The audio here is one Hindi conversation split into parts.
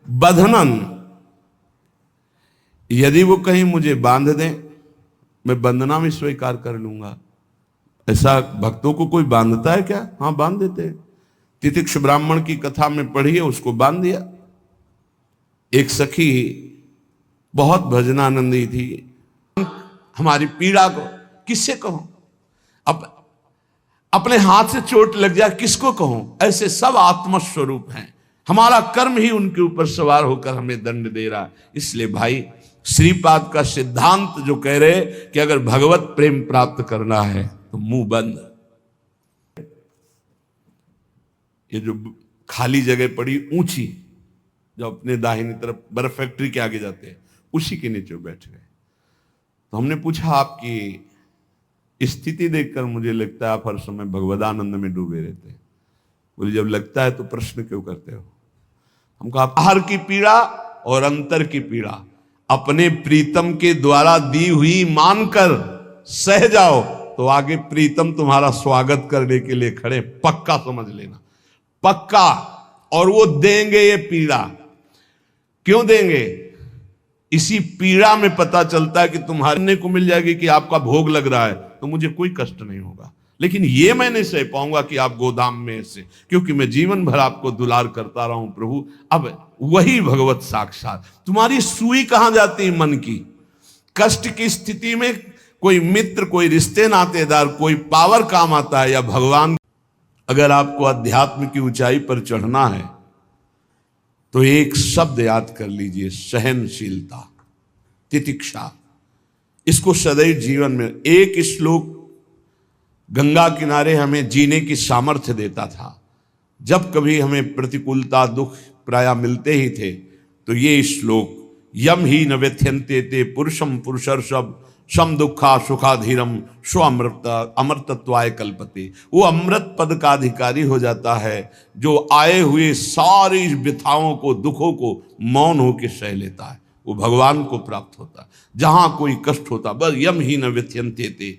बंधन, यदि वो कहीं मुझे बांध दें, मैं बंधना भी स्वीकार कर लूंगा। ऐसा भक्तों को कोई बांधता है क्या? हाँ, बांध देते हैं। तितिक्ष ब्राह्मण की कथा में पढ़िए, उसको बांध दिया। एक सखी बहुत भजनानंदी थी, हमारी पीड़ा को किससे कहूं, अपने हाथ से चोट लग जाए किसको कहूं? ऐसे सब आत्मस्वरूप हैं, हमारा कर्म ही उनके ऊपर सवार होकर हमें दंड दे रहा है। इसलिए भाई, श्रीपाद का सिद्धांत जो कह रहे कि अगर भगवत प्रेम प्राप्त करना है तो मुंह बंद। ये जो खाली जगह पड़ी ऊंची, जो अपने दाहिनी तरफ बर्फ फैक्ट्री के आगे जाते हैं, उसी के नीचे बैठ गए। तो हमने पूछा, आपकी स्थिति देखकर मुझे लगता है आप हर समय भगवदानंद में डूबे रहते हैं। बोले, जब लगता है तो प्रश्न क्यों करते हो? हम कहा, बाहर की पीड़ा और अंतर की पीड़ा अपने प्रीतम के द्वारा दी हुई मानकर सह जाओ तो आगे प्रीतम तुम्हारा स्वागत करने के लिए खड़े, पक्का समझ लेना, पक्का। और वो देंगे ये पीड़ा। क्यों देंगे? इसी पीड़ा में पता चलता है कि तुम्हारे को मिल जाएगी कि आपका भोग लग रहा है तो मुझे कोई कष्ट नहीं होगा, लेकिन ये मैं नहीं सह पाऊंगा कि आप गोदाम में ऐसे, क्योंकि मैं जीवन भर आपको दुलार करता रहा हूं प्रभु। अब वही भगवत साक्षात। तुम्हारी सुई कहां जाती है मन की? कष्ट की स्थिति में कोई मित्र, कोई रिश्ते नातेदार, कोई पावर काम आता है या भगवान? अगर आपको अध्यात्म की ऊंचाई पर चढ़ना है तो एक शब्द याद कर लीजिए, सहनशीलता, तितिक्षा। इसको सदैव जीवन में, एक श्लोक गंगा किनारे हमें जीने की सामर्थ्य देता था। जब कभी हमें प्रतिकूलता, दुख प्राय मिलते ही थे तो ये श्लोक, यम ही न व्यथ्यन्ते ते पुरुषम पुरुषर्षभ सम दुखा सुखाधीरम स्व अमृतत्वाय कल्पते। वो अमृत पद का अधिकारी हो जाता है जो आए हुए सारी व्यथाओं को, दुखों को मौन होकर सह लेता है, वो भगवान को प्राप्त होता है। जहां कोई कष्ट होता, बस यम ही न व्यथ्यन्ते ते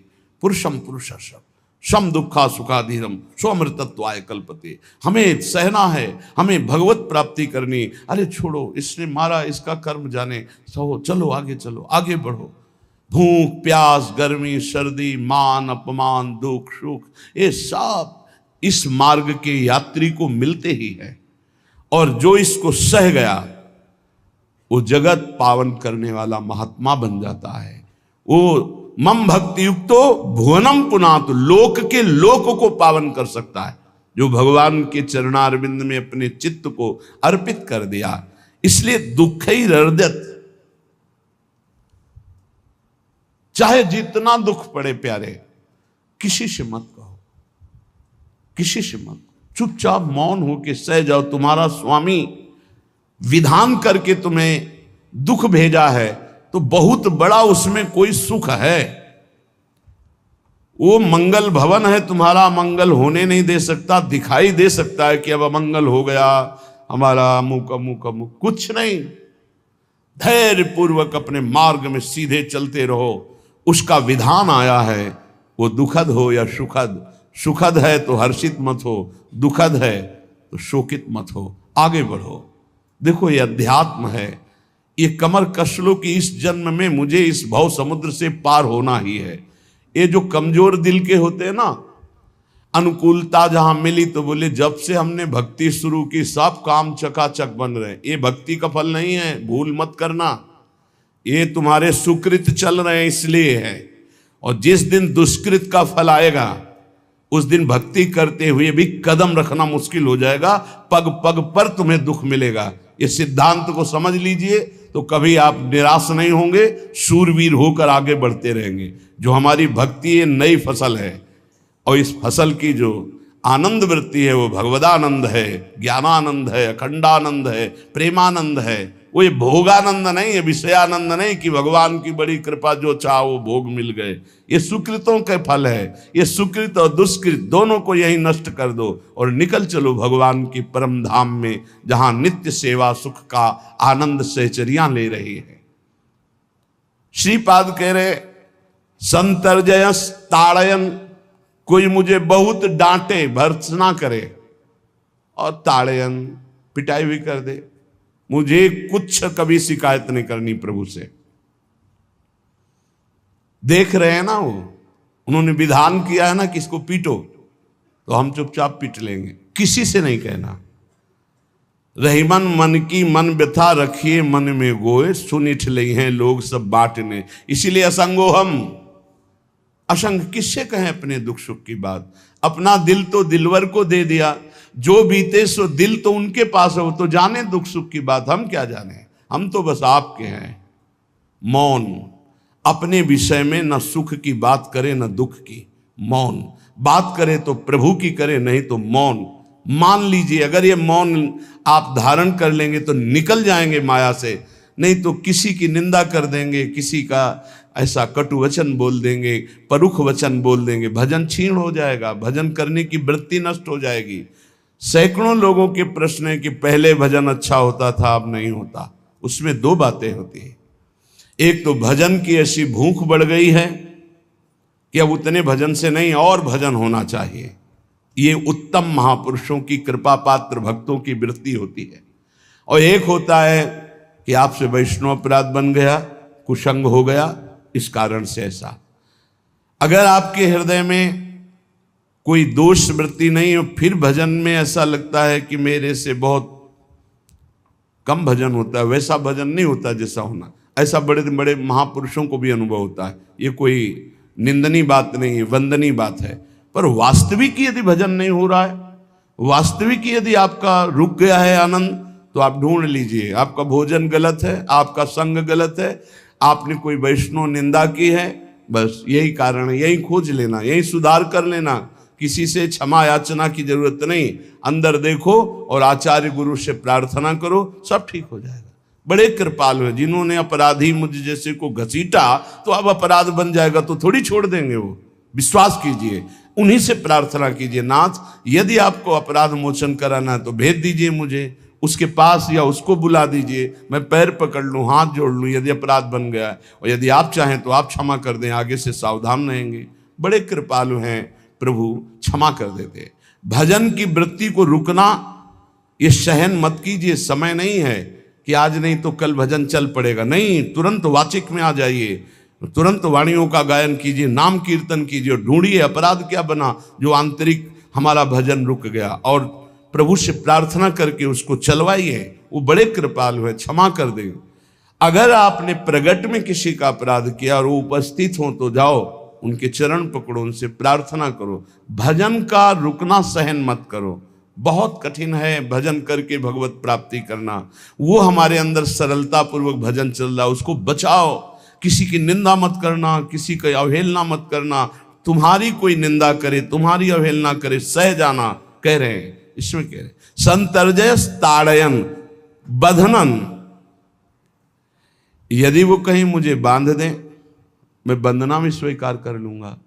पुरुषम पुरुषर्षभ सम दुखा सुखाधीरम स्व अमृतत्वाय कल्पते। हमें सहना है, हमें भगवत प्राप्ति करनी। अरे छोड़ो, इसने मारा, इसका कर्म जाने, सहो, चलो आगे, चलो आगे बढ़ो। भूख प्यास, गर्मी सर्दी, मान अपमान, दुख सुख, ये सब इस मार्ग के यात्री को मिलते ही है। और जो इसको सह गया वो जगत पावन करने वाला महात्मा बन जाता है। वो मम भक्ति युक्तो भुवनम पुनातु, लोक के लोक को पावन कर सकता है जो भगवान के चरणारविंद में अपने चित्त को अर्पित कर दिया। इसलिए दुखैर्हृदयत, चाहे जितना दुख पड़े प्यारे, किसी से मत कहो, किसी से मत, चुपचाप मौन होके सह जाओ। तुम्हारा स्वामी विधान करके तुम्हें दुख भेजा है तो बहुत बड़ा उसमें कोई सुख है। वो मंगल भवन है, तुम्हारा मंगल होने नहीं दे सकता। दिखाई दे सकता है कि अब अमंगल हो गया हमारा, अमुक अमुक अमुक, कुछ नहीं। धैर्य पूर्वक अपने मार्ग में सीधे चलते रहो। उसका विधान आया है, वो दुखद हो या सुखद, सुखद है तो हर्षित मत हो, दुखद है तो शोकित मत हो, आगे बढ़ो। देखो, ये अध्यात्म है। ये कमर कस लो कि इस जन्म में मुझे इस भव समुद्र से पार होना ही है। ये जो कमजोर दिल के होते हैं ना, अनुकूलता जहां मिली तो बोले जब से हमने भक्ति शुरू की सब काम चकाचक बन रहे। ये भक्ति का फल नहीं है, भूल मत करना। ये तुम्हारे सुकृत चल रहे हैं इसलिए है। और जिस दिन दुष्कृत का फल आएगा उस दिन भक्ति करते हुए भी कदम रखना मुश्किल हो जाएगा, पग पग पर तुम्हें दुख मिलेगा। ये सिद्धांत को समझ लीजिए तो कभी आप निराश नहीं होंगे, शूरवीर होकर आगे बढ़ते रहेंगे। जो हमारी भक्ति ये नई फसल है और इस फसल की जो आनंद वृत्ति है वो भगवदानंद है, ज्ञानानंद है, अखंडानंद है, प्रेमानंद है। वो ये भोगानंद नहीं है, विषयानंद नहीं कि भगवान की बड़ी कृपा जो चाह वो भोग मिल गए। ये सुकृतों के फल है। ये सुकृत और दुष्कृत दोनों को यही नष्ट कर दो और निकल चलो भगवान की परम धाम में, जहां नित्य सेवा सुख का आनंद सहचरियां ले रही है। श्रीपाद कह रहे, संतर्जयस ताड़यन, कोई मुझे बहुत डांटे, भर्त्सना करे और ताड़यन, पिटाई भी कर दे, मुझे कुछ कभी शिकायत नहीं करनी प्रभु से। देख रहे हैं ना, वो उन्होंने विधान किया है ना कि इसको पीटो, तो हम चुपचाप पीट लेंगे, किसी से नहीं कहना। रहीमन मन की मन व्यथा रखिए मन में गोए, सुनिठ लई हैं लोग सब बांटने। इसीलिए असंगो हम, असंग किससे कहें अपने दुख सुख की बात। अपना दिल तो दिलवर को दे दिया, जो बीते सो दिल तो उनके पास है, वो तो जाने दुख सुख की बात, हम क्या जाने, हम तो बस आपके हैं। मौन, अपने विषय में न सुख की बात करे न दुख की, मौन। बात करे तो प्रभु की करे, नहीं तो मौन। मान लीजिए अगर ये मौन आप धारण कर लेंगे तो निकल जाएंगे माया से, नहीं तो किसी की निंदा कर देंगे, किसी का ऐसा कटु वचन बोल देंगे, परुख वचन बोल देंगे, भजन छीण हो जाएगा, भजन करने की वृत्ति नष्ट हो जाएगी। सैकड़ों लोगों के प्रश्न है कि पहले भजन अच्छा होता था अब नहीं होता। उसमें दो बातें होती है, एक तो भजन की ऐसी भूख बढ़ गई है कि अब उतने भजन से नहीं और भजन होना चाहिए। ये उत्तम महापुरुषों की कृपा पात्र भक्तों की वृत्ति होती है। और एक होता है कि आपसे वैष्णव अपराध बन गया, कुसंग हो गया, इस कारण से ऐसा। अगर आपके हृदय में कोई दोष वृत्ति नहीं हो, फिर भजन में ऐसा लगता है कि मेरे से बहुत कम भजन होता है, वैसा भजन नहीं होता जैसा होना। ऐसा बड़े बड़े महापुरुषों को भी अनुभव होता है। ये कोई निंदनीय बात नहीं है, वंदनीय बात है। पर वास्तविक यदि भजन नहीं हो रहा है, वास्तविक यदि आपका रुक गया है आनंद, तो आप ढूंढ लीजिए, आपका भोजन गलत है, आपका संग गलत है, आपने कोई वैष्णव निंदा की है, बस यही कारण है। यही खोज लेना, यही सुधार कर लेना, किसी से क्षमा याचना की जरूरत नहीं। अंदर देखो और आचार्य गुरु से प्रार्थना करो, सब ठीक हो जाएगा। बड़े कृपालु हैं, जिन्होंने अपराधी मुझ जैसे को घसीटा तो अब अपराध बन जाएगा तो थोड़ी छोड़ देंगे वो। विश्वास कीजिए, उन्हीं से प्रार्थना कीजिए, नाथ यदि आपको अपराध मोचन कराना है तो भेज दीजिए मुझे उसके पास, या उसको बुला दीजिए, मैं पैर पकड़ लूं, हाथ जोड़ लूं यदि अपराध बन गया है, और यदि आप चाहें तो आप क्षमा कर दें, आगे से सावधान रहेंगे। बड़े कृपालु हैं प्रभु, क्षमा कर देते। भजन की वृत्ति को रुकना ये सहन मत कीजिए। समय नहीं है कि आज नहीं तो कल भजन चल पड़ेगा, नहीं, तुरंत वाचिक में आ जाइए, तुरंत वाणियों का गायन कीजिए, नाम कीर्तन कीजिए, ढूंढिए अपराध क्या बना जो आंतरिक हमारा भजन रुक गया, और प्रभु से प्रार्थना करके उसको चलवाइए। वो बड़े कृपालु है, क्षमा कर देंगे। अगर आपने प्रगट में किसी का अपराध किया और वो उपस्थित हो तो जाओ, उनके चरण पकड़ो, उनसे प्रार्थना करो। भजन का रुकना सहन मत करो। बहुत कठिन है भजन करके भगवत प्राप्ति करना। वो हमारे अंदर सरलता पूर्वक भजन चल रहा है, उसको बचाओ। किसी की निंदा मत करना, किसी की अवहेलना मत करना। तुम्हारी कोई निंदा करे, तुम्हारी अवहेलना करे, सह जाना, कह रहे हैं इसमें, कह रहे संतर्जय ताड़यन बंधनन। यदि वो कहीं मुझे बांध दें, मैं बंधना में स्वीकार कर लूंगा।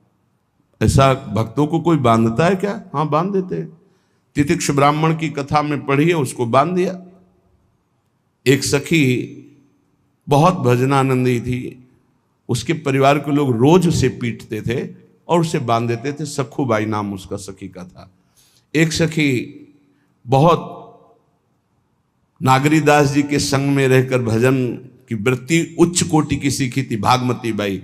ऐसा भक्तों को कोई बांधता है क्या? हाँ, बांध देते हैं। तितिक्ष ब्राह्मण की कथा में पढ़िए, उसको बांध दिया। एक सखी बहुत भजनानंदी थी, उसके परिवार के लोग रोज उसे पीटते थे और उसे बांध देते थे। सखुबाई नाम उसका सखी का था। एक सखी बहुत नागरीदास जी के संग में रहकर भजन की वृत्ति उच्च कोटि की सीखी थी, भागमती बाई।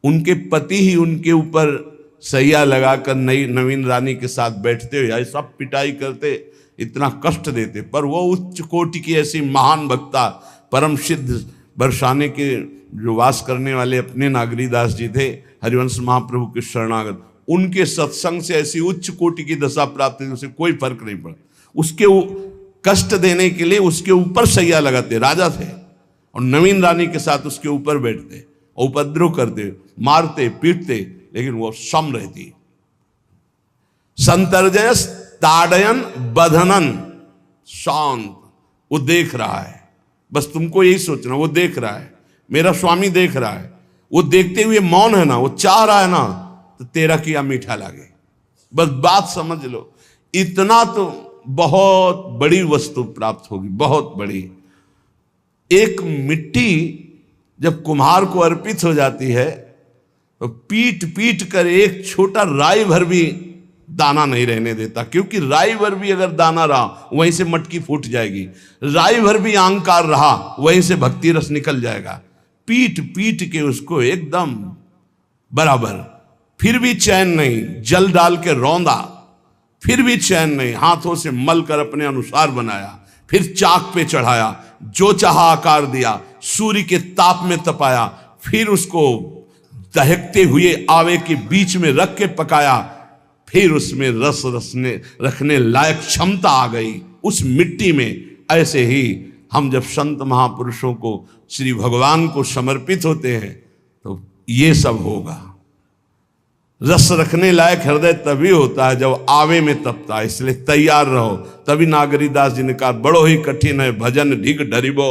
उनके पति ही उनके ऊपर सैया लगाकर नई नवीन रानी के साथ बैठते हुए ऐसा पिटाई करते, इतना कष्ट देते, पर वो उच्च कोटि की ऐसी महान वक्ता, परम सिद्ध बरसाने के जो वास करने वाले अपने नागरीदास जी थे, हरिवंश महाप्रभु के शरणागत, उनके सत्संग से ऐसी उच्च कोटि की दशा प्राप्त हुई, उसे कोई फर्क नहीं पड़ा। उसके कष्ट देने के लिए उसके ऊपर सैया लगाते, राजा थे, और नवीन रानी के साथ उसके ऊपर बैठते, उपद्रव करते, मारते, पीटते, लेकिन वो सम रहती। संतर्जय ताड़यन बंधनन, शांत। वो देख रहा है, बस तुमको यही सोचना, वो देख रहा है, मेरा स्वामी देख रहा है। वो देखते हुए मौन है ना, वो चाह रहा है ना, तो तेरा किया मीठा लागे। बस बात समझ लो, इतना तो बहुत बड़ी वस्तु प्राप्त होगी, बहुत बड़ी। एक मिट्टी जब कुम्हार को अर्पित हो जाती है तो पीट पीट कर एक छोटा राई भर भी दाना नहीं रहने देता, क्योंकि राई भर भी अगर दाना रहा वहीं से मटकी फूट जाएगी, राई भर भी अहंकार रहा वहीं से भक्ति रस निकल जाएगा। पीट पीट के उसको एकदम बराबर, फिर भी चैन नहीं, जल डाल के रौंदा, फिर भी चैन नहीं, हाथों से मल कर अपने अनुसार बनाया, फिर चाक पे चढ़ाया, जो चाहा आकार दिया, सूर्य के ताप में तपाया, फिर उसको दहकते हुए आवे के बीच में रख के पकाया, फिर उसमें रस रखने लायक क्षमता आ गई उस मिट्टी में। ऐसे ही हम जब संत महापुरुषों को, श्री भगवान को समर्पित होते हैं तो ये सब होगा। रस रखने लायक हृदय तभी होता है जब आवे में तपता है, इसलिए तैयार रहो। तभी नागरीदास जी ने कहा, बड़ो ही कठिन है भजन ढिग डरिबो।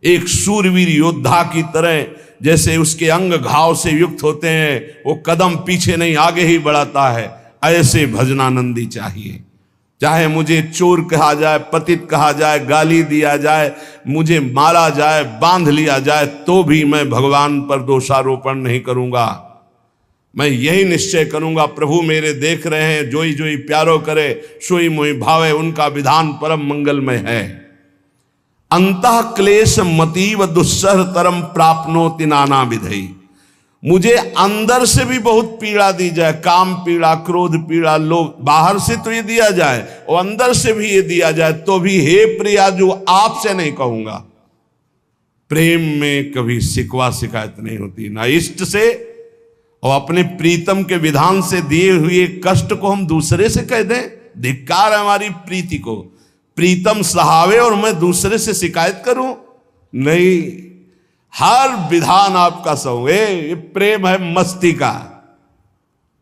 एक सूरवीर योद्धा की तरह जैसे उसके अंग घाव से युक्त होते हैं, वो कदम पीछे नहीं आगे ही बढ़ाता है, ऐसे भजनानंदी चाहिए। चाहे मुझे चोर कहा जाए, पतित कहा जाए, गाली दिया जाए, मुझे मारा जाए, बांध लिया जाए, तो भी मैं भगवान पर दोषारोपण नहीं करूंगा। मैं यही निश्चय करूंगा, प्रभु मेरे देख रहे हैं, जोई जोई प्यारो करे सोई मोई भावे, उनका विधान परम मंगलमय है। अंतः क्लेश मतीव दुस्सह तरम प्राप्नोति नाना विधई। मुझे अंदर से भी बहुत पीड़ा दी जाए, काम पीड़ा, क्रोध पीड़ा, लोभ, बाहर से तो ये दिया जाए और अंदर से भी ये दिया जाए, तो भी हे प्रिया जो आपसे नहीं कहूंगा। प्रेम में कभी शिकवा शिकायत नहीं होती, ना इष्ट से और अपने प्रीतम के विधान से दिए हुए कष्ट को हम दूसरे से कह दें। धिक्कार है हमारी प्रीति को, प्रीतम सहावे और मैं दूसरे से शिकायत करूं? नहीं, हर विधान आपका सहो। ये प्रेम है मस्ती का,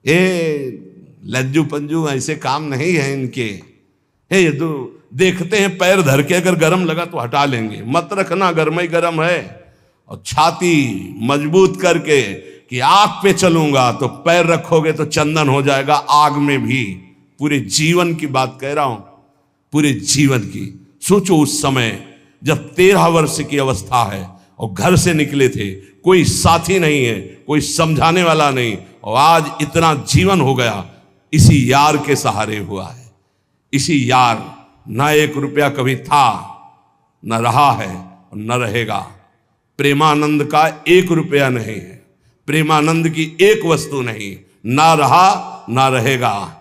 ये लज्जू पंजू ऐसे काम नहीं है इनके। ये तो देखते हैं पैर धर के, अगर गर्म लगा तो हटा लेंगे, मत रखना गर्म ही गर्म है। और छाती मजबूत करके कि आग पे चलूंगा, तो पैर रखोगे तो चंदन हो जाएगा आग में भी। पूरे जीवन की बात कह रहा हूं, पूरे जीवन की। सोचो उस समय जब 13 वर्ष की अवस्था है और घर से निकले थे, कोई साथी नहीं है, कोई समझाने वाला नहीं, और आज इतना जीवन हो गया इसी यार के सहारे हुआ है। इसी यार, ना 1 रुपया कभी था, न रहा है और न रहेगा। प्रेमानंद का 1 रुपया नहीं है, प्रेमानंद की 1 वस्तु नहीं, ना रहा ना रहेगा।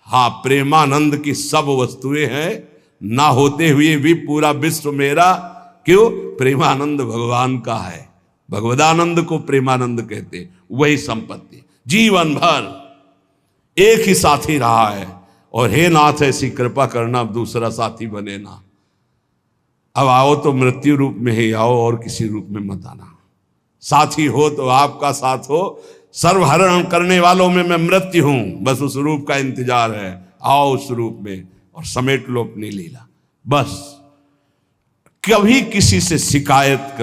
हाँ, प्रेमानंद की सब वस्तुएं हैं, ना होते हुए भी पूरा विश्व मेरा। क्यों? प्रेमानंद भगवान का है, भगवदानंद को प्रेमानंद कहते। वही संपत्ति जीवन भर एक ही साथी रहा है, और हे नाथ ऐसी कृपा करना अब दूसरा साथी बने ना। अब आओ तो मृत्यु रूप में ही आओ, और किसी रूप में मत आना। साथी हो तो आपका साथ हो, सर्वहरण करने वालों में मैं मृत्यु हूं, बस उस रूप का इंतजार है। आओ उस रूप में और समेट लो अपनी लीला। बस कभी किसी से शिकायत,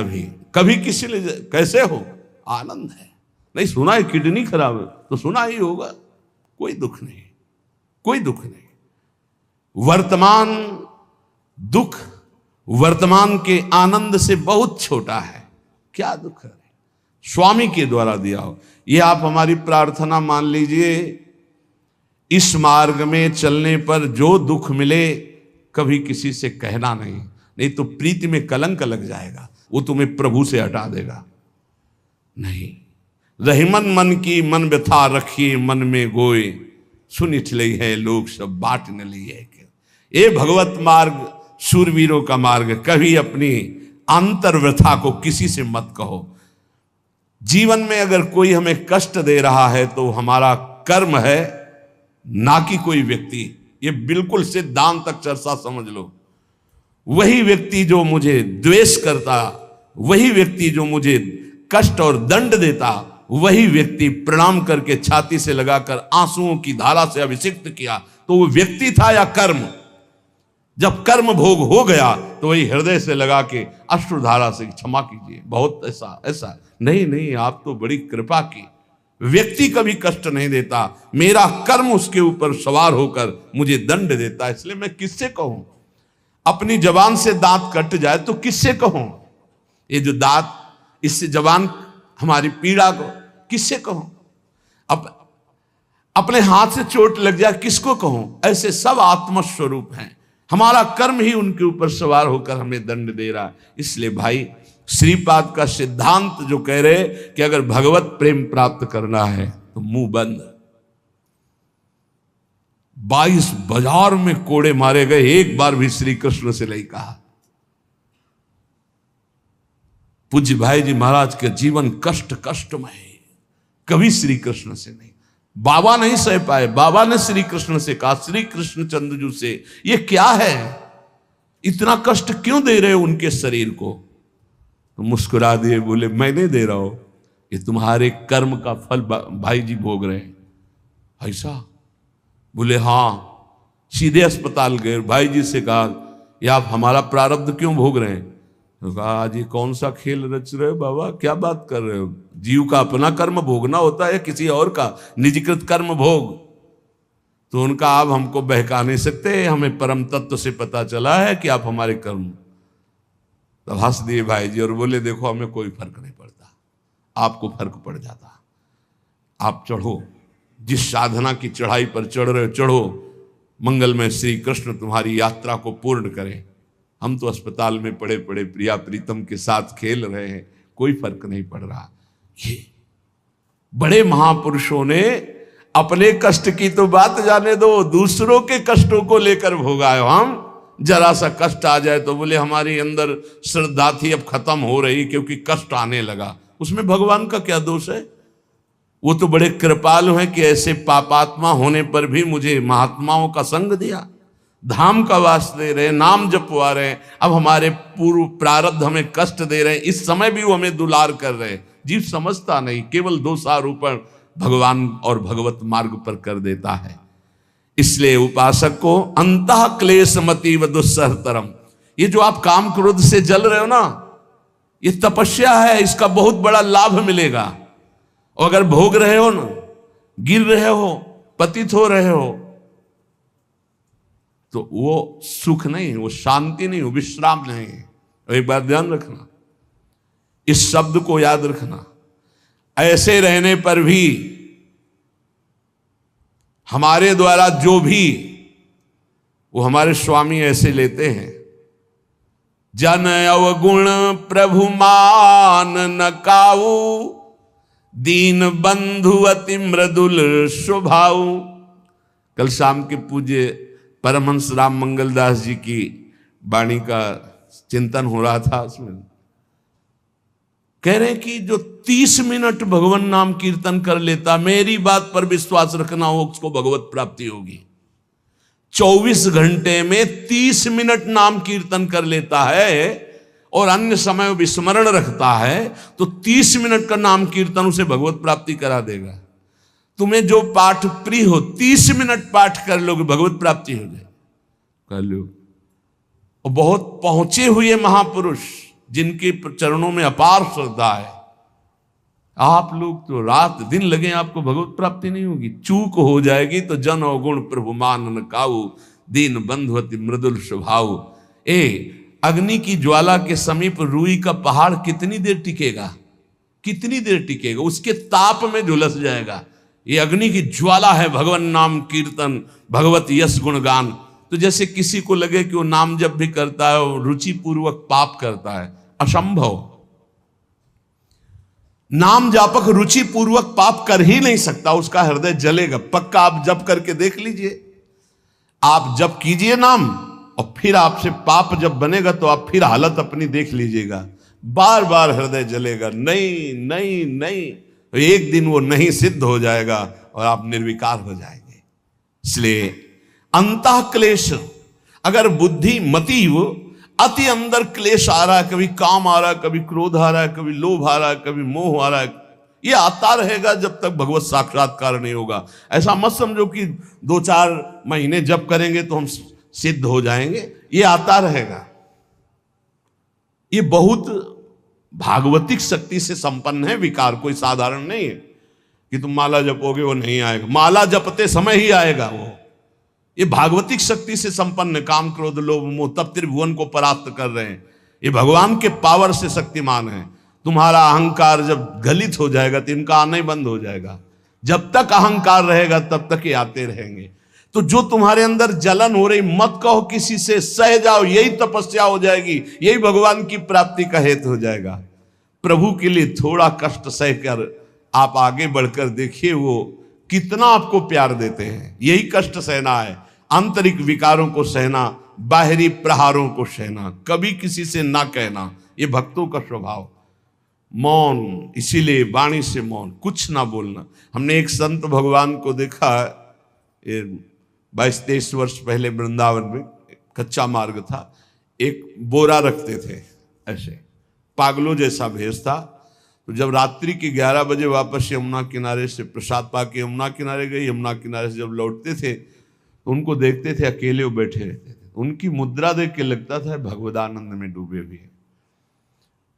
कभी किसी ने कैसे हो, आनंद है। नहीं सुना है किडनी खराब है तो सुना ही होगा, कोई दुख नहीं, कोई दुख नहीं। वर्तमान दुख वर्तमान के आनंद से बहुत छोटा है। क्या दुख है? स्वामी के द्वारा दिया हो। ये आप हमारी प्रार्थना मान लीजिए, इस मार्ग में चलने पर जो दुख मिले कभी किसी से कहना नहीं, नहीं तो प्रीति में कलंक लग जाएगा, वो तुम्हें प्रभु से हटा देगा। नहीं, रहीमन मन की मन व्यथा रखिए मन में गोए, सुनिठ लई है लोग सब बाट न ली है। ये भगवत मार्ग शूरवीरों का मार्ग। कभी अपनी अंतर व्यथा को किसी से मत कहो। जीवन में अगर कोई हमें कष्ट दे रहा है तो हमारा कर्म है, ना कि कोई व्यक्ति। ये बिल्कुल सिद्धांत तक चर्चा समझ लो। वही व्यक्ति जो मुझे द्वेष करता, वही व्यक्ति जो मुझे कष्ट और दंड देता, वही व्यक्ति प्रणाम करके छाती से लगाकर आंसुओं की धारा से अभिषिक्त किया, तो वो व्यक्ति था या कर्म? जब कर्म भोग हो गया तो वही हृदय से लगा के अश्रुधारा से क्षमा कीजिए, बहुत ऐसा नहीं, आप तो बड़ी कृपा की। व्यक्ति कभी कष्ट नहीं देता, मेरा कर्म उसके ऊपर सवार होकर मुझे दंड देता है। इसलिए मैं किससे कहूं? अपनी जबान से दांत कट जाए तो किससे कहूं? ये जो दांत, इससे जबान हमारी पीड़ा को किससे कहूं? अब अपने हाथ से चोट लग जाए किसको कहूं? ऐसे सब आत्मस्वरूप हैं, हमारा कर्म ही उनके ऊपर सवार होकर हमें दंड दे रहा है। इसलिए भाई श्रीपाद का सिद्धांत जो कह रहे कि अगर भगवत प्रेम प्राप्त करना है तो मुंह बंद। 22 बाजार में कोड़े मारे गए, एक बार भी श्री कृष्ण से नहीं कहा। पूज्य भाई जी महाराज के जीवन कष्टमय, कभी श्री कृष्ण से नहीं। बाबा नहीं सह पाए, बाबा ने श्री कृष्ण से कहा, श्री कृष्ण चंद्रजू से, ये क्या है, इतना कष्ट क्यों दे रहे हो उनके शरीर को? तो मुस्कुरा दिए, बोले मैं नहीं दे रहा हूं, ये तुम्हारे कर्म का फल भाई जी भोग रहे हैं। ऐसा? बोले हाँ। सीधे अस्पताल गए, भाई जी से कहा ये आप हमारा प्रारब्ध क्यों भोग रहे हैं? तो कहा आज ये कौन सा खेल रच रहे हो बाबा, क्या बात कर रहे हो? जीव का अपना कर्म भोगना होता है, किसी और का निजीकृत कर्म भोग? तो उनका आप हमको बहका नहीं सकते, हमें परम तत्व से पता चला है कि आप हमारे कर्म। तब हंस दिए भाई जी और बोले देखो हमें कोई फर्क नहीं पड़ता, आपको फर्क पड़ जाता। आप चढ़ो, जिस साधना की चढ़ाई पर चढ़ रहे हो चढ़ो, मंगलमय श्री कृष्ण तुम्हारी यात्रा को पूर्ण करें। हम तो अस्पताल में पड़े पड़े प्रिया प्रीतम के साथ खेल रहे हैं, कोई फर्क नहीं पड़ रहा। ये बड़े महापुरुषों ने अपने कष्ट की तो बात जाने दो, दूसरों के कष्टों को लेकर भोगाए। हम जरा सा कष्ट आ जाए तो बोले हमारी अंदर श्रद्धा थी अब खत्म हो रही क्योंकि कष्ट आने लगा। उसमें भगवान का क्या दोष है? वो तो बड़े कृपालु हैं कि ऐसे पापात्मा होने पर भी मुझे महात्माओं का संग दिया, धाम का वास दे रहे हैं, नाम जपवा रहे हैं। अब हमारे पूर्व प्रारब्ध हमें कष्ट दे रहे हैं, इस समय भी वो हमें दुलार कर रहे हैं। जीव समझता नहीं, केवल दोषारोपण भगवान और भगवत मार्ग पर कर देता है। इसलिए उपासक को अंतः क्लेशमति व दुस्सहतरम, ये जो आप काम क्रोध से जल रहे हो ना, ये तपस्या है, इसका बहुत बड़ा लाभ मिलेगा। और अगर भोग रहे हो ना, गिर रहे हो, पतित हो रहे हो, तो वो सुख नहीं, वो शांति नहीं, वो विश्राम नहीं है। और एक बात ध्यान रखना, इस शब्द को याद रखना, ऐसे रहने पर भी हमारे द्वारा जो भी वो हमारे स्वामी ऐसे लेते हैं, जन अवगुण प्रभु मान न काऊ, दीन बंधु अति मृदुल स्वभाव। कल शाम के पूज्य परमहंस राम मंगलदास जी की वाणी का चिंतन हो रहा था, उसमें कह रहे कि जो 30 मिनट भगवान नाम कीर्तन कर लेता, मेरी बात पर विश्वास रखना हो, उसको भगवत प्राप्ति होगी। 24 घंटे में 30 मिनट नाम कीर्तन कर लेता है और अन्य समय विस्मरण रखता है, तो 30 मिनट का नाम कीर्तन उसे भगवत प्राप्ति करा देगा। तुम्हें जो पाठ प्रिय हो, 30 मिनट पाठ कर लोगे, भगवत प्राप्ति हो जाए, कर लो। और बहुत पहुंचे हुए महापुरुष जिनके चरणों में अपार श्रद्धा है, आप लोग तो रात दिन लगे आपको भगवत प्राप्ति नहीं होगी। चूक हो जाएगी तो जन अवगुण प्रभु मान न काऊ, दीन बंधु अति मृदुल स्वभाव। अग्नि की ज्वाला के समीप रुई का पहाड़ कितनी देर टिकेगा? कितनी देर टिकेगा? उसके ताप में झुलस जाएगा। ये अग्नि की ज्वाला है भगवान नाम कीर्तन, भगवत यश गुणगान। तो जैसे किसी को लगे कि वो नाम जब भी करता है वो रुचि पूर्वक पाप करता है, असंभव। नाम जापक रुचि पूर्वक पाप कर ही नहीं सकता, उसका हृदय जलेगा पक्का। आप जप करके देख लीजिए, आप जप कीजिए नाम और फिर आपसे पाप जब बनेगा तो आप फिर हालत अपनी देख लीजिएगा, बार बार हृदय जलेगा, नहीं नहीं नहीं। एक दिन वो नहीं सिद्ध हो जाएगा और आप निर्विकार हो जाएंगे। इसलिए अंतः क्लेश, अगर बुद्धि मति वो अति अंदर क्लेश आ रहा है, कभी काम आ रहा है, कभी क्रोध आ रहा है, कभी लोभ आ रहा है, कभी मोह आ रहा है, ये आता रहेगा जब तक भगवत साक्षात्कार नहीं होगा। ऐसा मत समझो कि 2-4 महीने जप करेंगे तो हम सिद्ध हो जाएंगे, ये आता रहेगा। ये बहुत भागवतिक शक्ति से संपन्न है विकार, कोई साधारण नहीं है कि तुम माला जपोगे वो नहीं आएगा, माला जपते समय ही आएगा वो। ये भागवतिक शक्ति से संपन्न, काम क्रोध लोभ मोह तब त्रिभुवन को परास्त कर रहे हैं। ये भगवान के पावर से शक्तिमान है। तुम्हारा अहंकार जब गलित हो जाएगा तो इनका आना ही बंद हो जाएगा। जब तक अहंकार रहेगा तब तक ये आते रहेंगे। तो जो तुम्हारे अंदर जलन हो रही, मत कहो किसी से, सह जाओ, यही तपस्या हो जाएगी, यही भगवान की प्राप्ति का हेतु हो जाएगा। प्रभु के लिए थोड़ा कष्ट सहकर आप आगे बढ़कर देखिए वो कितना आपको प्यार देते हैं। यही कष्ट सहना है, आंतरिक विकारों को सहना, बाहरी प्रहारों को सहना, कभी किसी से ना कहना, ये भक्तों का स्वभाव। मौन, इसीलिए वाणी से मौन, कुछ ना बोलना। हमने एक संत भगवान को देखा, 22-23 वर्ष पहले वृंदावन में कच्चा मार्ग था, एक बोरा रखते थे ऐसे, पागलों जैसा भेष था। तो जब रात्रि के 11 बजे वापस यमुना किनारे से प्रसाद पाके यमुना किनारे गए, यमुना किनारे से जब लौटते थे तो उनको देखते थे अकेले वो बैठे रहते थे। उनकी मुद्रा देख के लगता था भगवदानंद में डूबे हुए हैं।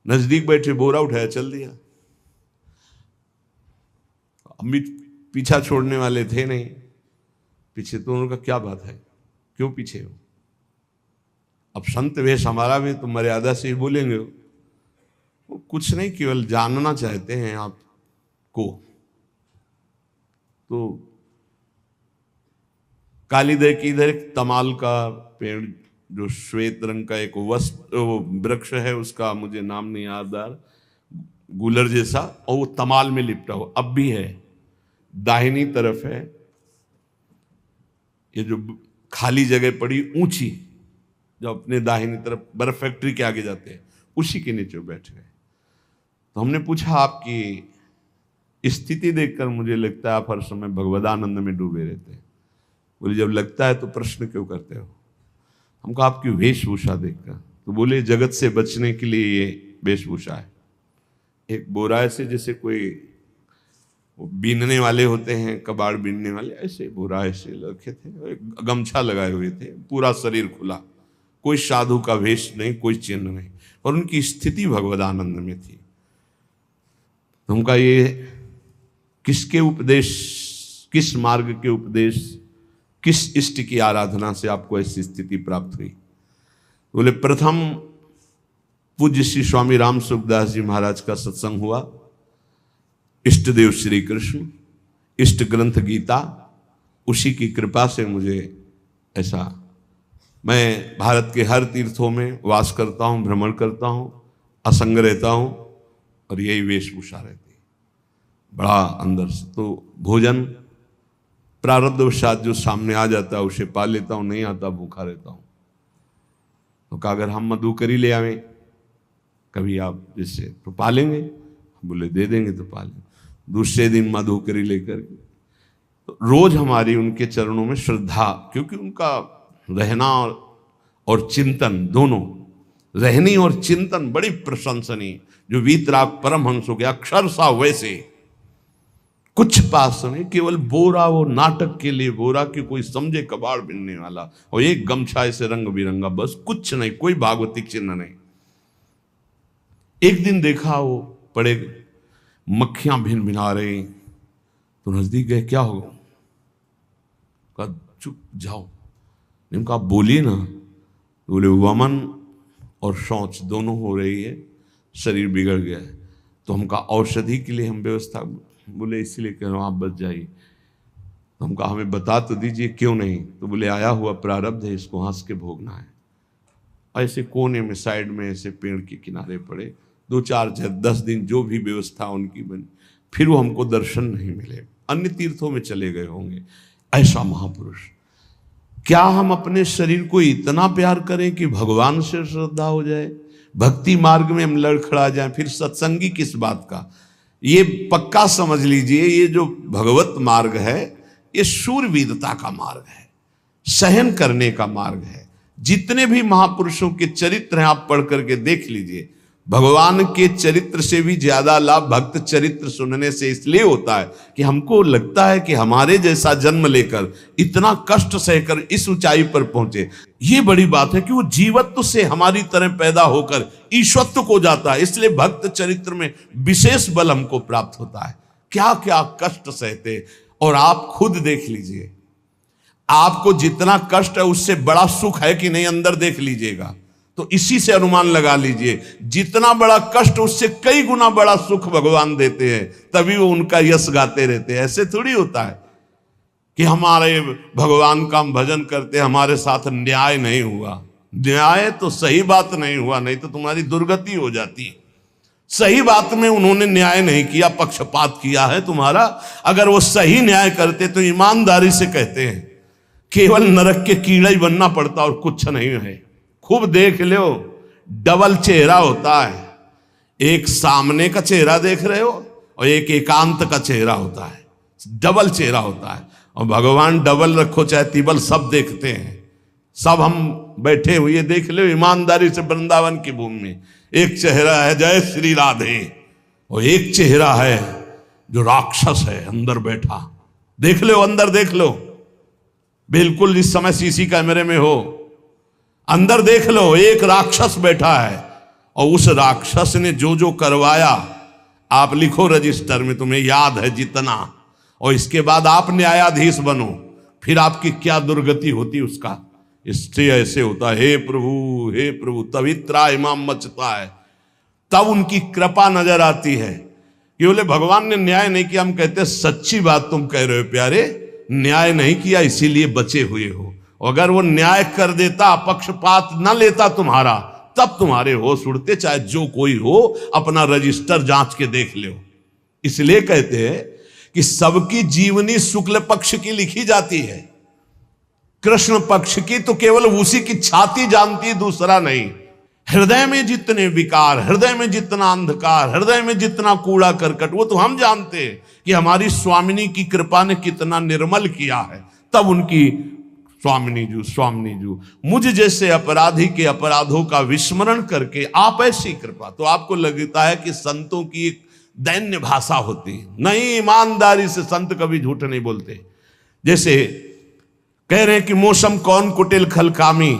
नजदीक बैठे, बोरा उठाया, चल दिया। अमित पीछा छोड़ने वाले थे नहीं, पीछे तो उनका क्या बात है, क्यों पीछे हो? अब संत वेश हमारा भी तो मर्यादा से ही बोलेंगे, वो कुछ नहीं, केवल जानना चाहते हैं आपको। तो कालीदह की इधर एक तमाल का पेड़, जो श्वेत रंग का एक वृक्ष है, उसका मुझे नाम नहीं याद आ रहा, गुलर जैसा, और वो तमाल में लिपटा हो, अब भी है, दाहिनी तरफ है। ये जो खाली जगह पड़ी ऊंची, जो अपने दाहिनी तरफ बर्फ फैक्ट्री के आगे जाते हैं, उसी के नीचे बैठ गए। तो हमने पूछा, आपकी स्थिति देखकर मुझे लगता है आप हर समय भगवदानंद में डूबे रहते हैं। बोले जब लगता है तो प्रश्न क्यों करते हो? हमको आपकी वेशभूषा देखकर। तो बोले जगत से बचने के लिए ये वेशभूषा है। एक बोरा ऐसे जैसे कोई बीनने वाले होते हैं, कबाड़ बीनने वाले, ऐसे बोरा ऐसे रखे थे, गमछा लगाए हुए थे, पूरा शरीर खुला, कोई साधु का वेश नहीं, कोई चिन्ह नहीं, और उनकी स्थिति भगवदानंद में थी। उनका ये किसके उपदेश, किस मार्ग के उपदेश, किस इष्ट की आराधना से आपको ऐसी स्थिति प्राप्त हुई? बोले प्रथम पूज्य श्री स्वामी राम सुखदास जी महाराज का सत्संग हुआ, इष्ट देव श्री कृष्ण, इष्ट ग्रंथ गीता, उसी की कृपा से मुझे ऐसा, मैं भारत के हर तीर्थों में वास करता हूँ, भ्रमण करता हूँ, असंग रहता हूँ, और यही वेशभूषा रहती है बड़ा अंदर से। तो भोजन प्रारब्धवशात जो सामने आ जाता है उसे पा लेता हूँ, नहीं आता भूखा रहता हूँ। तो कहा अगर हम मधुकरी ले आवें कभी आप जिससे, तो पालेंगे? बोले दे देंगे तो पालेंगे। दूसरे दिन मधुकरी लेकर के, तो रोज हमारी उनके चरणों में श्रद्धा, क्योंकि उनका रहना और चिंतन दोनों, रहनी और चिंतन बड़ी प्रशंसनीय। जो वीतराग परमहंस हो गया, अक्षर सा वैसे, कुछ पास नहीं, केवल बोरा, वो नाटक के लिए बोरा कि कोई समझे कबाड़ बिनने वाला, और एक गमछा ऐसे रंग बिरंगा, बस कुछ नहीं, कोई भागवतिक चिन्ह नहीं। एक दिन देखा वो पड़े मक्खियां भिन भिना रही, तो नजदीक गए, क्या होगा? कहा चुप जाओ। इनका बोलिए ना। बोले वमन और शौच दोनों हो रही है, शरीर बिगड़ गया है, तो हमका औषधि के लिए हम व्यवस्था, बोले इसीलिए कह रहा हूँ आप बच जाइए। तो हमका हमें बता तो दीजिए क्यों नहीं? तो बोले आया हुआ प्रारब्ध है, इसको हंस के भोगना है। ऐसे कोने में साइड में ऐसे पेड़ के किनारे पड़े, 2-4-10 दिन जो भी व्यवस्था उनकी बनी, फिर वो हमको दर्शन नहीं मिले, अन्य तीर्थों में चले गए होंगे। ऐसा महापुरुष, क्या हम अपने शरीर को इतना प्यार करें कि भगवान से श्रद्धा हो जाए, भक्ति मार्ग में हम लड़खड़ा जाएं, फिर सत्संगी किस बात का? ये पक्का समझ लीजिए, ये जो भगवत मार्ग है ये शूरवीरता का मार्ग है, सहन करने का मार्ग है। जितने भी महापुरुषों के चरित्र हैं आप पढ़ करके देख लीजिए, भगवान के चरित्र से भी ज्यादा लाभ भक्त चरित्र सुनने से इसलिए होता है कि हमको लगता है कि हमारे जैसा जन्म लेकर इतना कष्ट सहकर इस ऊंचाई पर पहुंचे, ये बड़ी बात है कि वो जीवत्व से हमारी तरह पैदा होकर ईश्वत्व को जाता है। इसलिए भक्त चरित्र में विशेष बल हमको प्राप्त होता है। क्या क्या कष्ट सहते, और आप खुद देख लीजिए, आपको जितना कष्ट है उससे बड़ा सुख है कि नहीं, अंदर देख लीजिएगा। तो इसी से अनुमान लगा लीजिए, जितना बड़ा कष्ट उससे कई गुना बड़ा सुख भगवान देते हैं, तभी वो उनका यश गाते रहते हैं। ऐसे थोड़ी होता है कि हमारे भगवान का हम भजन करते, हमारे साथ न्याय नहीं हुआ। न्याय तो सही बात नहीं हुआ, नहीं तो तुम्हारी दुर्गति हो जाती। सही बात में उन्होंने न्याय नहीं किया, पक्षपात किया है तुम्हारा। अगर वो सही न्याय करते तो ईमानदारी से कहते हैं केवल नरक के कीड़ा ही बनना पड़ता और कुछ नहीं है। खूब देख लो, डबल चेहरा होता है, एक सामने का चेहरा देख रहे हो और एक एकांत का चेहरा होता है, डबल चेहरा होता है। और भगवान डबल रखो चाहे तिबल, सब देखते हैं। सब हम बैठे हुए देख लो ईमानदारी से वृंदावन की भूमि में, एक चेहरा है जय श्री राधे और एक चेहरा है जो राक्षस है अंदर बैठा। देख लो, अंदर देख लो, बिल्कुल इस समय सीसी कैमरे में हो, अंदर देख लो, एक राक्षस बैठा है और उस राक्षस ने जो जो करवाया आप लिखो रजिस्टर में, तुम्हें याद है जितना, और इसके बाद आप न्यायाधीश बनो, फिर आपकी क्या दुर्गति होती उसका। इससे ऐसे होता है, हे प्रभु, तभी त्राहिमाम मचता है, तब उनकी कृपा नजर आती है कि बोले भगवान ने न्याय नहीं किया। हम कहते सच्ची बात तुम कह रहे हो प्यारे, न्याय नहीं किया इसीलिए बचे हुए हो। अगर वो न्याय कर देता, पक्षपात न लेता तुम्हारा, तब तुम्हारे होश उड़ते, चाहे जो कोई हो, अपना रजिस्टर जांच के देख लो। इसलिए कहते हैं कि सबकी जीवनी शुक्ल पक्ष की लिखी जाती है, कृष्ण पक्ष की तो केवल उसी की छाती जानती, दूसरा नहीं। हृदय में जितने विकार, हृदय में जितना अंधकार, हृदय में जितना कूड़ा करकट, वो तो हम जानते हैं कि हमारी स्वामिनी की कृपा ने कितना निर्मल किया है। तब उनकी स्वामिनी जू मुझ जैसे अपराधी के अपराधों का विस्मरण करके आप ऐसी कृपा, तो आपको लगता है कि संतों की एक दैन्य भाषा होती है। नहीं, ईमानदारी से संत कभी झूठ नहीं बोलते। जैसे कह रहे हैं कि मौसम कौन कुटिल खलकामी,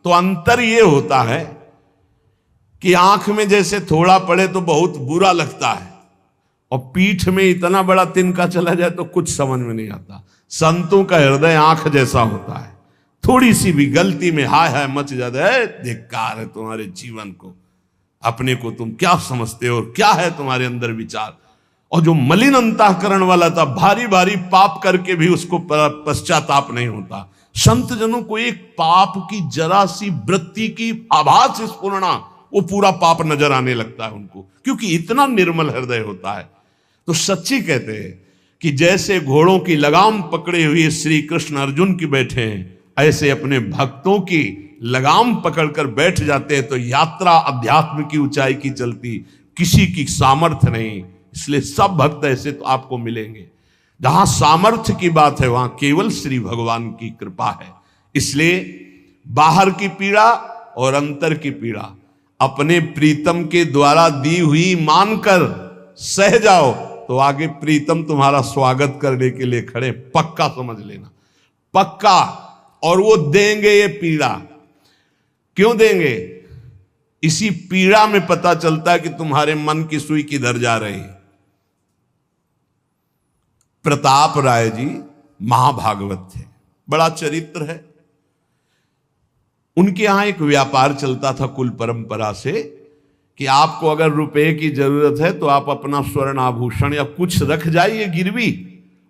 तो अंतर ये होता है कि आंख में जैसे थोड़ा पड़े तो बहुत बुरा लगता है, और पीठ में इतना बड़ा तिनका चला जाए तो कुछ समझ में नहीं आता। संतों का हृदय आंख जैसा होता है, थोड़ी सी भी गलती में हाय हाय मच जाता है, धिक्कार है तुम्हारे जीवन को, अपने को तुम क्या समझते हो और क्या है तुम्हारे अंदर विचार। और जो मलिन अंतःकरण वाला था, भारी भारी पाप करके भी उसको पश्चाताप नहीं होता। संत जनों को एक पाप की जरा सी वृत्ति की आभास स्फुरना, वो पूरा पाप नजर आने लगता है उनको, क्योंकि इतना निर्मल हृदय होता है। तो सच्ची कहते हैं कि जैसे घोड़ों की लगाम पकड़े हुए श्री कृष्ण अर्जुन की बैठे हैं, ऐसे अपने भक्तों की लगाम पकड़कर बैठ जाते हैं, तो यात्रा अध्यात्म की ऊंचाई की चलती, किसी की सामर्थ्य नहीं। इसलिए सब भक्त ऐसे तो आपको मिलेंगे। जहां सामर्थ्य की बात है वहां केवल श्री भगवान की कृपा है। इसलिए बाहर की पीड़ा और अंतर की पीड़ा अपने प्रीतम के द्वारा दी हुई मानकर सह जाओ, तो आगे प्रीतम तुम्हारा स्वागत करने के लिए खड़े, पक्का समझ लेना, पक्का। और वो देंगे ये पीड़ा, क्यों देंगे? इसी पीड़ा में पता चलता है कि तुम्हारे मन की सुई किधर जा रही है। प्रताप राय जी महाभागवत थे, बड़ा चरित्र है। उनके यहां एक व्यापार चलता था कुल परंपरा से कि आपको अगर रुपए की जरूरत है तो आप अपना स्वर्ण आभूषण या कुछ रख जाइए गिरवी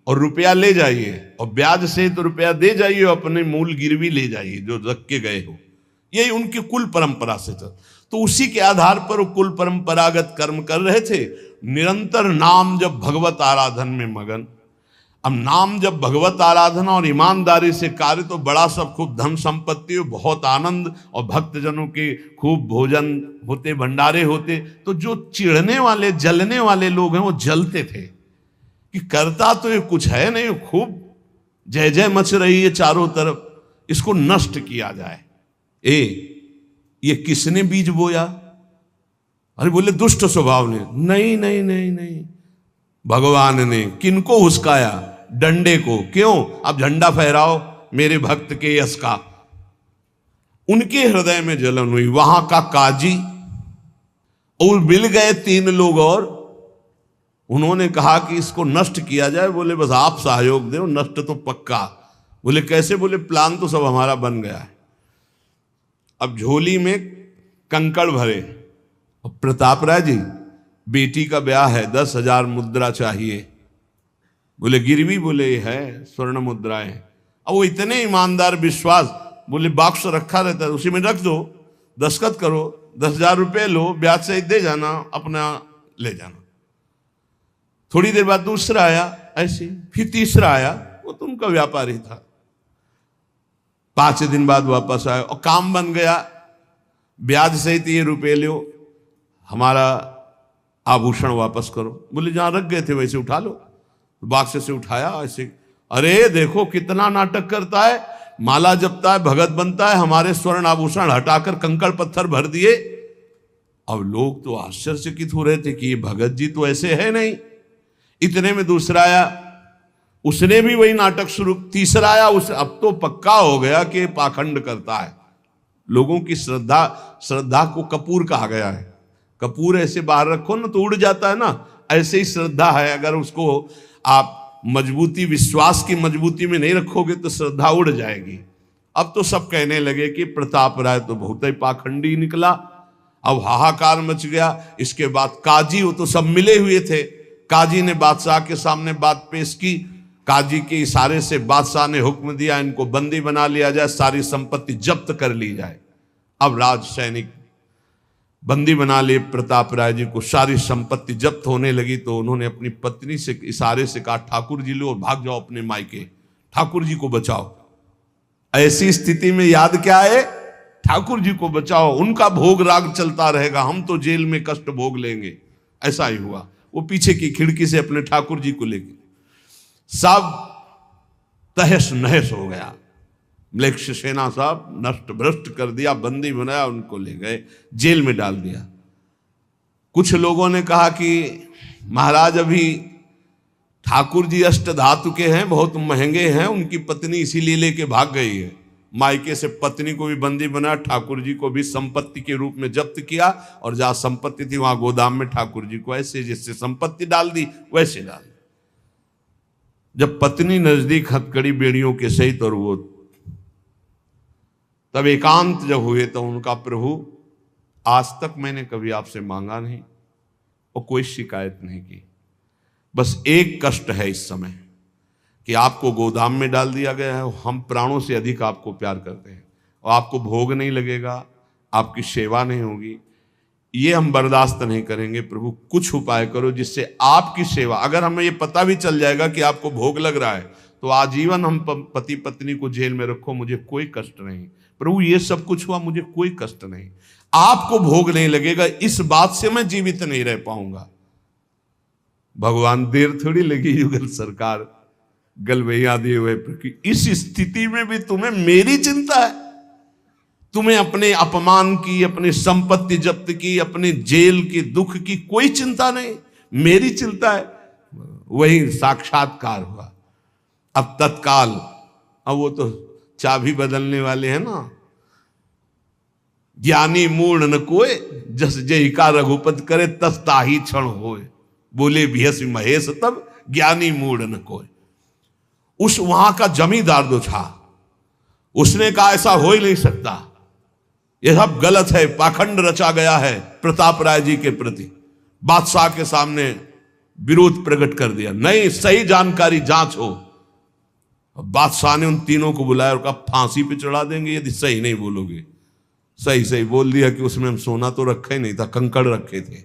और रुपया ले जाइए, और ब्याज से तो रुपया दे जाइए, अपने मूल गिरवी ले जाइए जो रख के गए हो। यही उनकी कुल परंपरा से चल, तो उसी के आधार पर वो कुल परंपरागत कर्म कर रहे थे। निरंतर नाम जब भगवत आराधन में मगन। अब नाम जब भगवत आराधना और ईमानदारी से कार्य, तो बड़ा सब खूब धन संपत्ति, बहुत आनंद, और भक्तजनों के खूब भोजन होते, भंडारे होते। तो जो चिढ़ने वाले जलने वाले लोग हैं वो जलते थे कि करता तो ये कुछ है नहीं, खूब जय जय मच रही है चारों तरफ, इसको नष्ट किया जाए। ये किसने बीज बोया? अरे बोले दुष्ट स्वभाव ने। नहीं नहीं नहीं नहीं, भगवान ने। किनको हुस्काया? डंडे को। क्यों? अब झंडा फहराओ मेरे भक्त के यश का। उनके हृदय में जलन हुई। वहां का काजी और मिल गए 3 लोग, और उन्होंने कहा कि इसको नष्ट किया जाए। बोले बस आप सहयोग दो, नष्ट तो पक्का। बोले कैसे? बोले प्लान तो सब हमारा बन गया है। अब झोली में कंकड़ भरे। और प्रताप राय जी, बेटी का ब्याह है, 10,000 मुद्रा चाहिए। बोले गिरवी? बोले है, स्वर्ण मुद्राएं। अब वो इतने ईमानदार, विश्वास, बोले बॉक्स रखा रहता है, उसी में रख दो, दस्तखत करो, 10,000 रुपये लो, ब्याज से दे जाना, अपना ले जाना। थोड़ी देर बाद दूसरा आया ऐसे, फिर तीसरा आया, वो तो उनका व्यापारी था। 5 दिन बाद वापस आया और काम बन गया, ब्याज सहित ये रुपये लो, हमारा आभूषण वापस करो। बोले जहां रख गए थे वैसे उठा लो। बाक्स से उठाया ऐसे, अरे देखो कितना नाटक करता है, माला जपता है, भगत बनता है, हमारे स्वर्ण आभूषण हटाकर कंकड़ पत्थर भर दिए। अब लोग तो आश्चर्यचकित हो रहे थे कि ये भगत जी तो ऐसे है नहीं। इतने में दूसरा आया, उसने भी वही नाटक शुरू। तीसरा आया, उस अब तो पक्का हो गया कि पाखंड करता है। लोगों की श्रद्धा को कपूर कहा गया है। कपूर ऐसे बाहर रखो ना तो उड़ जाता है ना, ऐसे ही श्रद्धा है। अगर उसको आप मजबूती, विश्वास की मजबूती में नहीं रखोगे तो श्रद्धा उड़ जाएगी। अब तो सब कहने लगे कि प्रताप राय तो बहुत ही पाखंडी निकला। अब हाहाकार मच गया। इसके बाद काजी, वो तो सब मिले हुए थे, काजी ने बादशाह के सामने बात पेश की। काजी के इशारे से बादशाह ने हुक्म दिया इनको बंदी बना लिया जाए, सारी संपत्ति जब्त कर ली जाए। अब राज सैनिक बंदी बना लिए प्रताप राय जी को, सारी संपत्ति जब्त होने लगी। तो उन्होंने अपनी पत्नी से इशारे से कहा, ठाकुर जी लो और भाग जाओ अपने मायके, ठाकुर जी को बचाओ। ऐसी स्थिति में याद क्या है? ठाकुर जी को बचाओ, उनका भोग राग चलता रहेगा, हम तो जेल में कष्ट भोग लेंगे। ऐसा ही हुआ। वो पीछे की खिड़की से अपने ठाकुर जी को लेके सब तहस नहस हो गया। म्लेच्छ सेना साहब नष्ट भ्रष्ट कर दिया, बंदी बनाया, उनको ले गए, जेल में डाल दिया। कुछ लोगों ने कहा कि महाराज अभी ठाकुर जी अष्ट धातु के हैं, बहुत महंगे हैं, उनकी पत्नी इसीलिए लेके भाग गई है। मायके से पत्नी को भी बंदी बनाया, ठाकुर जी को भी संपत्ति के रूप में जब्त किया, और जहां संपत्ति थी वहां गोदाम में ठाकुर जी को ऐसे जिससे संपत्ति डाल दी वैसे डाल दी। जब पत्नी नजदीक हथकड़ी बेड़ियों के सहित, और वो तब एकांत जब हुए तो उनका, प्रभु आज तक मैंने कभी आपसे मांगा नहीं और कोई शिकायत नहीं की, बस एक कष्ट है इस समय कि आपको गोदाम में डाल दिया गया है। हम प्राणों से अधिक आपको प्यार करते हैं और आपको भोग नहीं लगेगा, आपकी सेवा नहीं होगी, ये हम बर्दाश्त नहीं करेंगे। प्रभु कुछ उपाय करो जिससे आपकी सेवा, अगर हमें ये पता भी चल जाएगा कि आपको भोग लग रहा है तो आजीवन हम पति पत्नी को जेल में रखो, मुझे कोई कष्ट नहीं। प्रभु ये सब कुछ हुआ, मुझे कोई कष्ट नहीं, आपको भोग नहीं लगेगा, इस बात से मैं जीवित नहीं रह पाऊंगा। भगवान देर थोड़ी लगी युगल सरकार गलवैया दिए हुए, इस स्थिति में भी तुम्हें मेरी चिंता है? तुम्हें अपने अपमान की, अपनी संपत्ति जब्त की, अपने जेल की दुख की कोई चिंता नहीं, मेरी चिंता है। वही साक्षात्कार हुआ। अब तत्काल, अब वो तो चाबी बदलने वाले हैं ना, ज्ञानी मूढ़ न कोय, जस जय का रघुपत करे तस ताही क्षण होए, बोले भियस महेश तब ज्ञानी मूढ़ न कोय। उस वहां का जमींदार जो था उसने कहा ऐसा हो ही नहीं सकता, यह सब गलत है, पाखंड रचा गया है प्रताप राय जी के प्रति। बादशाह के सामने विरोध प्रकट कर दिया, नहीं सही जानकारी जांच हो। बादशाह ने उन तीनों को बुलाया और कहा फांसी पे चढ़ा देंगे यदि सही नहीं बोलोगे। सही सही बोल दिया कि उसमें हम सोना तो रखा ही नहीं था, कंकड़ रखे थे।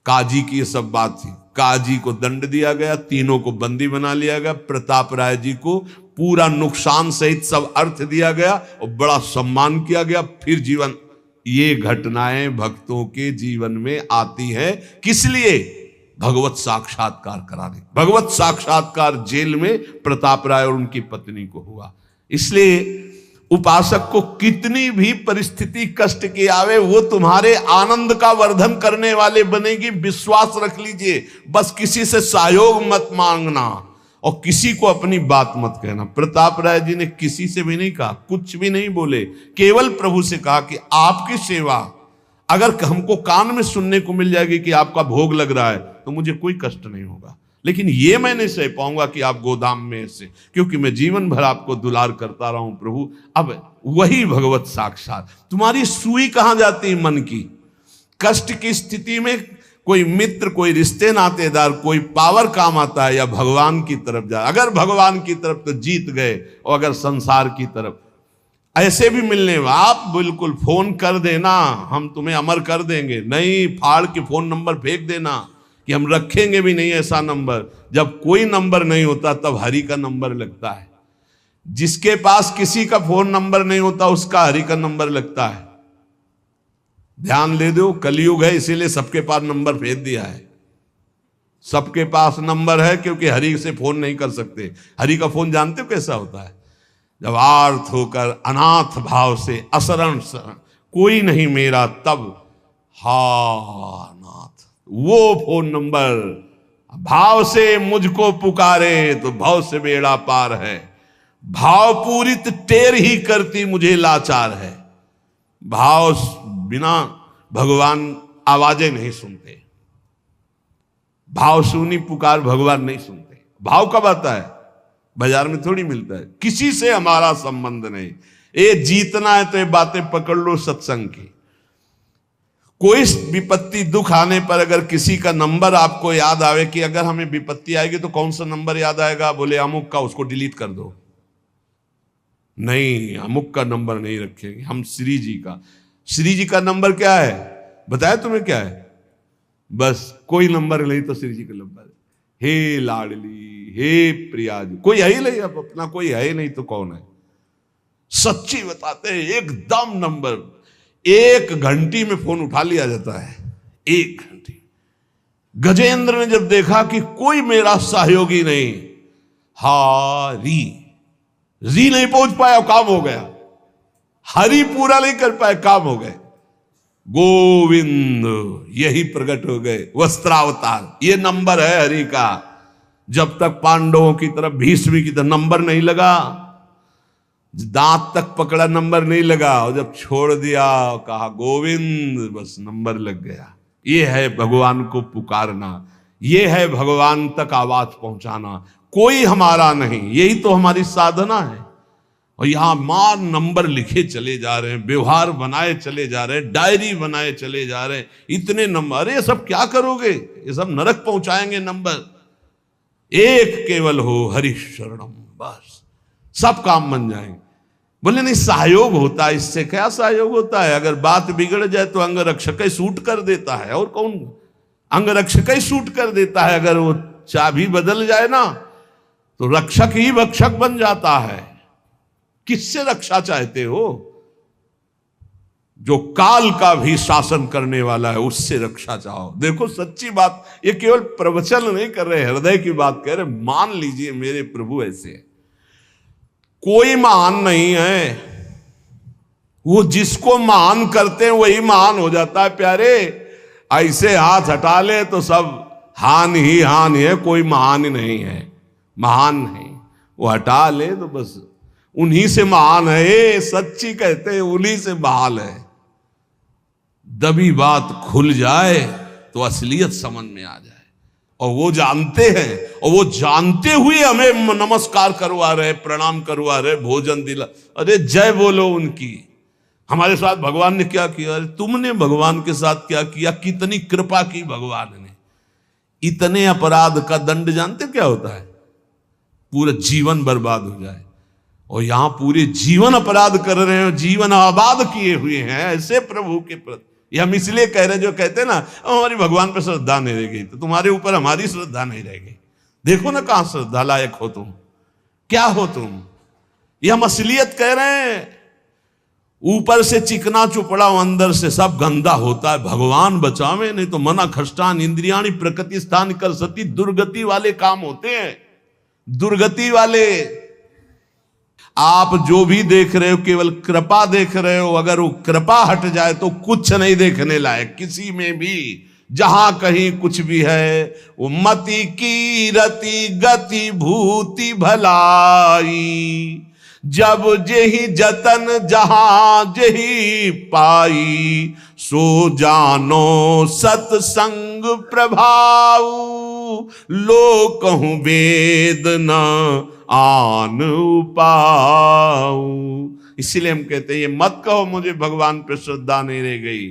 काजी की ये सब बात थी। काजी को दंड दिया गया, तीनों को बंदी बना लिया गया, प्रताप राय जी को पूरा नुकसान सहित सब अर्थ दिया गया और बड़ा सम्मान किया गया। फिर जीवन, ये घटनाएं भक्तों के जीवन में आती है किस लिए? भगवत साक्षात्कार कराने। भगवत साक्षात्कार जेल में प्रताप राय और उनकी पत्नी को हुआ। इसलिए उपासक को कितनी भी परिस्थिति कष्ट की आवे, वो तुम्हारे आनंद का वर्धन करने वाले बनेगी, विश्वास रख लीजिए। बस किसी से सहयोग मत मांगना और किसी को अपनी बात मत कहना। प्रताप राय जी ने किसी से भी नहीं कहा, कुछ भी नहीं बोले, केवल प्रभु से कहा कि आपकी सेवा अगर हमको कान में सुनने को मिल जाएगी कि आपका भोग लग रहा है तो मुझे कोई कष्ट नहीं होगा। लेकिन ये मैं नहीं सह पाऊंगा कि आप गोदाम में ऐसे, क्योंकि मैं जीवन भर आपको दुलार करता रहा हूं प्रभु। अब वही भगवत साक्षात, तुम्हारी सुई कहां जाती मन की? कष्ट की स्थिति में कोई मित्र, कोई रिश्ते नातेदार, कोई पावर काम आता है या भगवान की तरफ जा? अगर भगवान की तरफ तो जीत गए, और अगर संसार की तरफ ऐसे भी मिलने, आप बिल्कुल फोन कर देना, हम तुम्हें अमर कर देंगे, नहीं फाड़ के फोन नंबर फेंक देना कि हम रखेंगे भी नहीं ऐसा नंबर। जब कोई नंबर नहीं होता तब हरि का नंबर लगता है। जिसके पास किसी का फोन नंबर नहीं होता उसका हरि का नंबर लगता है। ध्यान दे दो, कलयुग है इसीलिए सबके पास नंबर भेज दिया है। सबके पास नंबर है क्योंकि हरि से फोन नहीं कर सकते। हरि का फोन जानते हो कैसा होता है? जब आर्थ होकर अनाथ भाव से असरण कोई नहीं मेरा, तब हा नाथ, वो फोन नंबर भाव से मुझको पुकारे तो भाव से बेड़ा पार है। भाव पूरित टेर ही करती मुझे लाचार है। भाव बिना भगवान आवाजें नहीं सुनते। भाव सुनी पुकार भगवान नहीं सुनते। भाव कब आता है? बाजार में थोड़ी मिलता है। किसी से हमारा संबंध नहीं। ये जीतना है तो ये बातें पकड़ लो सत्संग की। कोई विपत्ति दुख आने पर अगर किसी का नंबर आपको याद आवे कि अगर हमें विपत्ति आएगी तो कौन सा नंबर याद आएगा? बोले अमुक का, उसको डिलीट कर दो। नहीं, अमुक का नंबर नहीं रखेंगे हम, श्री जी का। श्री जी का नंबर क्या है बताया तुम्हें? क्या है? बस कोई नंबर नहीं तो श्री जी का नंबर, हे लाडली, हे प्रिया जी। कोई है ही नहीं, अब अपना कोई है ही नहीं तो कौन है? सच्ची बताते हैं, एकदम नंबर 1 घंटी में फोन उठा लिया जाता है। 1 घंटी। गजेंद्र ने जब देखा कि कोई मेरा सहयोगी नहीं, हारी री नहीं पहुंच पाया, काम हो गया। हरि पूरा नहीं कर पाए, काम हो गए। गोविंद यही प्रकट हो गए, वस्त्रावतार। ये नंबर है हरि का। जब तक पांडवों की तरफ, भीष्म की तरफ नंबर नहीं लगा, दांत तक पकड़ा नंबर नहीं लगा, और जब छोड़ दिया कहा गोविंद, बस नंबर लग गया। ये है भगवान को पुकारना, ये है भगवान तक आवाज पहुंचाना। कोई हमारा नहीं, यही तो हमारी साधना है। और यहां मार नंबर लिखे चले जा रहे हैं, व्यवहार बनाए चले जा रहे हैं, डायरी बनाए चले जा रहे हैं। इतने नंबर, अरे ये सब क्या करोगे? ये सब नरक पहुंचाएंगे नंबर। एक केवल हो हरि शरणम, बस सब काम बन जाएंगे। बोले नहीं, सहयोग होता है। इससे क्या सहयोग होता है? अगर बात बिगड़ जाए तो अंग रक्षक ही सूट कर देता है। और कौन? अंग रक्षक ही सूट कर देता है। अगर वो चाबी बदल जाए ना तो रक्षक ही भक्षक बन जाता है। किससे रक्षा चाहते हो? जो काल का भी शासन करने वाला है उससे रक्षा चाहो। देखो सच्ची बात, ये केवल प्रवचन नहीं कर रहे, हृदय की बात कह रहे। मान लीजिए मेरे प्रभु ऐसे है, कोई महान नहीं है। वो जिसको महान करते हैं वही महान हो जाता है प्यारे। ऐसे हाथ हटा ले तो सब हान ही हान है, कोई महान ही नहीं है। महान नहीं, वो हटा ले तो बस उन्हीं से महान है। सच्ची कहते हैं उन्हीं से बहाल है। दबी बात खुल जाए तो असलियत समझ में आ जाए। और वो जानते हैं, और वो जानते हुए हमें नमस्कार करवा रहे, प्रणाम करवा रहे, भोजन दिला। अरे जय बोलो उनकी। हमारे साथ भगवान ने क्या किया? अरे तुमने भगवान के साथ क्या किया? कितनी कृपा की भगवान ने। इतने अपराध का दंड जानते क्या होता है? पूरा जीवन बर्बाद हो जाए। और यहां पूरे जीवन अपराध कर रहे हो, जीवन आबाद किए हुए हैं ऐसे प्रभु के प्रति। ये हम इसलिए कह रहे, जो कहते हैं ना हमारी भगवान पर श्रद्धा नहीं रह गई, तो तुम्हारे ऊपर हमारी श्रद्धा नहीं रह गई। देखो ना कहां श्रद्धा लायक हो तुम, क्या हो तुम। ये हम असलियत कह रहे हैं। ऊपर से चिकना चुपड़ा, अंदर से सब गंदा होता है। भगवान बचावे, नहीं तो मना खष्टान इंद्रियाणी प्रकृति स्थान कर सती। दुर्गति वाले काम होते हैं, दुर्गति वाले। आप जो भी देख रहे हो केवल कृपा देख रहे हो। अगर वो कृपा हट जाए तो कुछ नहीं देखने लायक किसी में भी। जहां कहीं कुछ भी है वो मति की रति गति भूति भलाई। जब जेहि जतन जहां जेहि पाई, सो जानो सतसंग प्रभाऊ, लो कहूं वेद न आन उपाऊ। इसीलिए हम कहते हैं ये मत कहो मुझे भगवान पे श्रद्धा नहीं रह गई।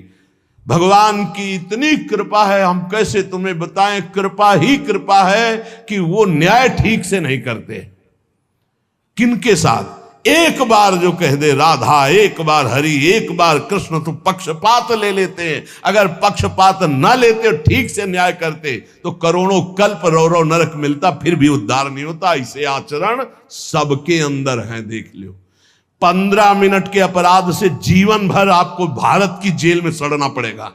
भगवान की इतनी कृपा है, हम कैसे तुम्हें बताएं। कृपा ही कृपा है कि वो न्याय ठीक से नहीं करते। किनके साथ? एक बार जो कह दे राधा, एक बार हरि, एक बार कृष्ण, तो पक्षपात ले लेते हैं। अगर पक्षपात ना लेते और ठीक से न्याय करते तो करोड़ों कल्प रौरव नरक मिलता, फिर भी उद्धार नहीं होता। इसे आचरण सबके अंदर है, देख लो। 15 मिनट के अपराध से जीवन भर आपको भारत की जेल में सड़ना पड़ेगा।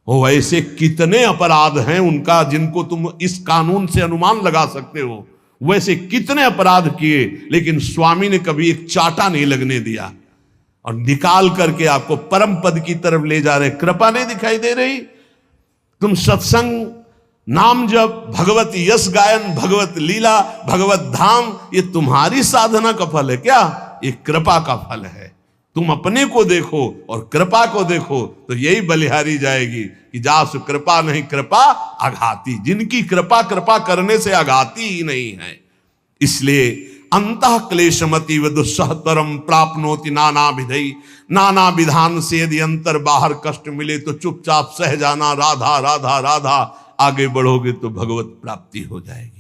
वो ऐसे कितने अपराध हैं उनका जिनको तुम इस कानून से अनुमान लगा सकते हो। वैसे कितने अपराध किए, लेकिन स्वामी ने कभी एक चाटा नहीं लगने दिया और निकाल करके आपको परम पद की तरफ ले जा रहे। कृपा नहीं दिखाई दे रही? तुम सत्संग, नाम जप, भगवत यश गायन, भगवत लीला, भगवत धाम, ये तुम्हारी साधना का फल है क्या? ये कृपा का फल है। तुम अपने को देखो और कृपा को देखो तो यही बलिहारी जाएगी कि जासु कृपा नहीं कृपा आघाती। जिनकी कृपा कृपा करने से आघाती ही नहीं है। इसलिए अंतः क्लेशमति व दुस्सहतरम प्राप्नोति नाना विधि। नाना विधान से यदि अंतर बाहर कष्ट मिले तो चुपचाप सह जाना, राधा राधा राधा। आगे बढ़ोगे तो भगवत प्राप्ति हो जाएगी।